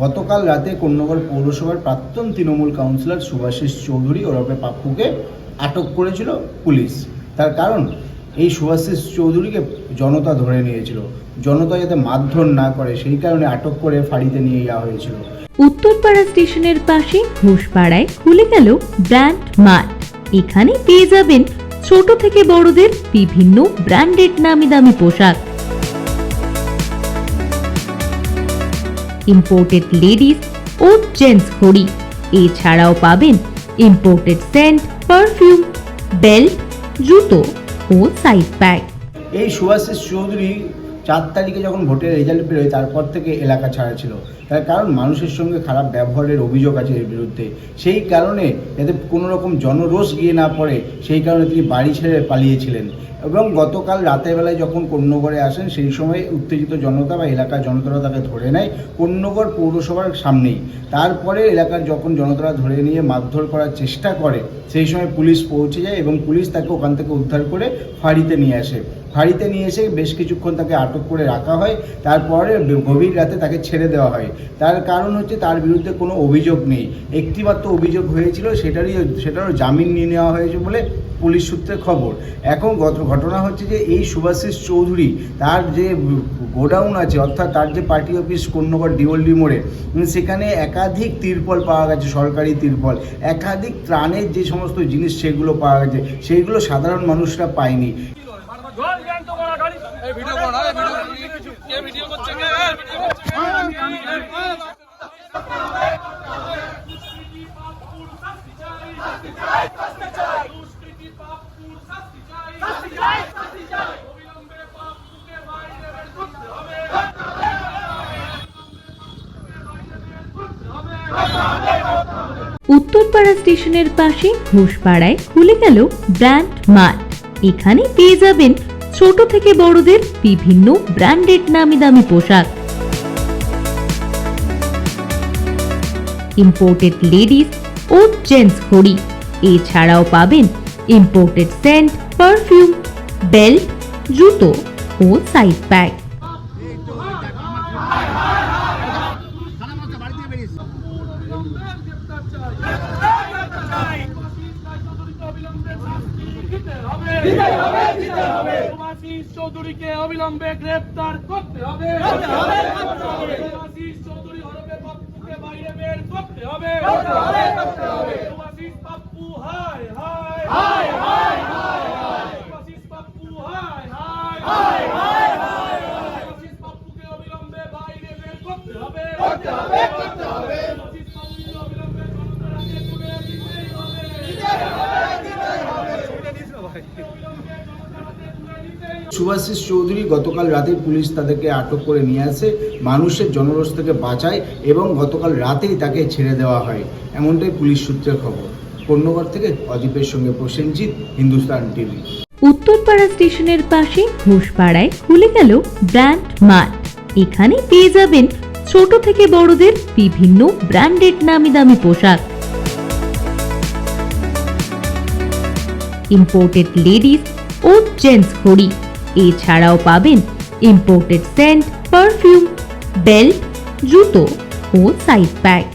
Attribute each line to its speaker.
Speaker 1: গতকাল রাতে কোন্নগর পৌরসভার প্রাক্তন তৃণমূল কাউন্সিলর শুভাশিস চৌধুরী ওরফে পাপ্পুকে আটক করেছিল পুলিশ। তার কারণ এই শুভাশিস চৌধুরীকে জনতা ধরে নিয়েছিল, জনতা যাতে মারধর না করে সেই কারণে আটক করে ফাঁড়িতে নিয়ে যাওয়া হয়েছিল।
Speaker 2: উত্তরপাড়া স্টেশনের পাশে ঘোষপাড়ায় খুলে গেল ব্র্যান্ড মার্ট। এখানে পেয়ে যাবেন ছোট থেকে বড়দের বিভিন্ন ব্র্যান্ডেড নামি দামি পোশাক, ইম্পোর্টেড লেডিস ও জেন্টস ঘড়ি। এছাড়াও পাবেন ইম্পোর্টেড সেন্ট, পারফিউম, বেল্ট, জুতো ও সাইড ব্যাগ।
Speaker 1: এই শুভাশিস চৌধুরী 4 তারিখে যখন ভোটের রেজাল্ট বেরোয় তারপর থেকে এলাকা ছাড়া ছিল। তার কারণ মানুষের সঙ্গে খারাপ ব্যবহারের অভিযোগ আছে এর বিরুদ্ধে। সেই কারণে যাতে কোনো রকম জনরোষ গিয়ে না পড়ে সেই কারণে তিনি বাড়ি ছেড়ে পালিয়েছিলেন। এবং গতকাল রাতের বেলায় যখন কোন্নগরে আসেন সেই সময় উত্তেজিত জনতা বা এলাকার জনতারা তাকে ধরে নেয় কোন্নগর পৌরসভার সামনেই। তারপরে এলাকার যখন জনতারা ধরে নিয়ে মারধর করার চেষ্টা করে সেই সময় পুলিশ পৌঁছে যায় এবং পুলিশ তাকে ওখান থেকে উদ্ধার করে ফাঁড়িতে নিয়ে আসে। ফাঁড়িতে নিয়ে এসে বেশ কিছুক্ষণ তাকে আটক করে রাখা হয়। তারপরে গভীর রাতে তাকে ছেড়ে দেওয়া হয়। তার কারণ হচ্ছে তার বিরুদ্ধে কোনো অভিযোগ নেই, একটিমাত্র অভিযোগ হয়েছিল, সেটারও জামিন নিয়ে নেওয়া হয়েছে বলে পুলিশ সূত্রে খবর। এখন ঘটনা হচ্ছে যে এই শুভাশিস চৌধুরী তার যে গোডাউন আছে, অর্থাৎ তার যে পার্টি অফিস কোন্নগর ডিওলডি মোড়ে, সেখানে একাধিক তিরপল পাওয়া গেছে, সরকারি তিরপল, একাধিক ত্রাণের যে সমস্ত জিনিস সেগুলো পাওয়া গেছে, সেইগুলো সাধারণ মানুষরা পায়নি।
Speaker 2: উত্তরপাড়া স্টেশনের পাশে ঘোষপাড়ায় খুলে গেল ব্র্যান্ড মার্ট। এখানে পেয়ে যাবেন ছোট থেকে বড়দের বিভিন্ন ব্র্যান্ডেড নামি দামি পোশাক, ইম্পোর্টেড লেডিস ও জেন্টস ঘড়ি। এছাড়াও পাবেন ইম্পোর্টেড সেন্ট, পারফিউম, বেল্ট, জুতো ও সাইড ব্যাগ।
Speaker 3: শুভাশিস চৌধুরীকে অবিলম্বে গ্রেফতার করতে হবে। শুভাশিস চৌধুরী হরবে পাপ্পুকে বাইরে বের করতে হবে। শুভাশিস পাপ্পু হায় হায় হায় হায় হায়। শুভাশিস পাপ্পু হায় হায় হায় হায় হায়। শুভাশিস পাপ্পুকে অবিলম্বে বাইরে বের করতে হবে। শুভাশিস পাপ্পুকে অবিলম্বে জনতাকে তুলে দিতেই হবে।
Speaker 1: শুভাশিস চৌধুরী গতকাল রাতে পুলিশ তাদেরকে আটক করে নিয়ে আসে, মানুষের জনরোষ থেকে বাঁচায় এবং গতকাল রাতেই তাকে ছেড়ে দেওয়া হয়, এমনটাই পুলিশ সূত্রের খবর। কোন্নগর থেকে অদীপের সঙ্গে প্রসেনজিৎ, হিন্দুস্তান টিভি।
Speaker 2: উত্তরপাড়া স্টেশনের পাশে ঘোষপাড়ায় খুলে গেল ব্র্যান্ড মার্ট। এখানে পেয়ে যাবেন ছোট থেকে বড়দের বিভিন্ন ব্র্যান্ডেড নামি দামি পোশাক, ইম্পোর্টেড লেডিস ও জেন্টস ঘড়ি। এছাড়াও পাবেন ইম্পোর্টেড সেন্ট, পারফিউম, বেল্ট, জুতো ও সাইড ব্যাগ।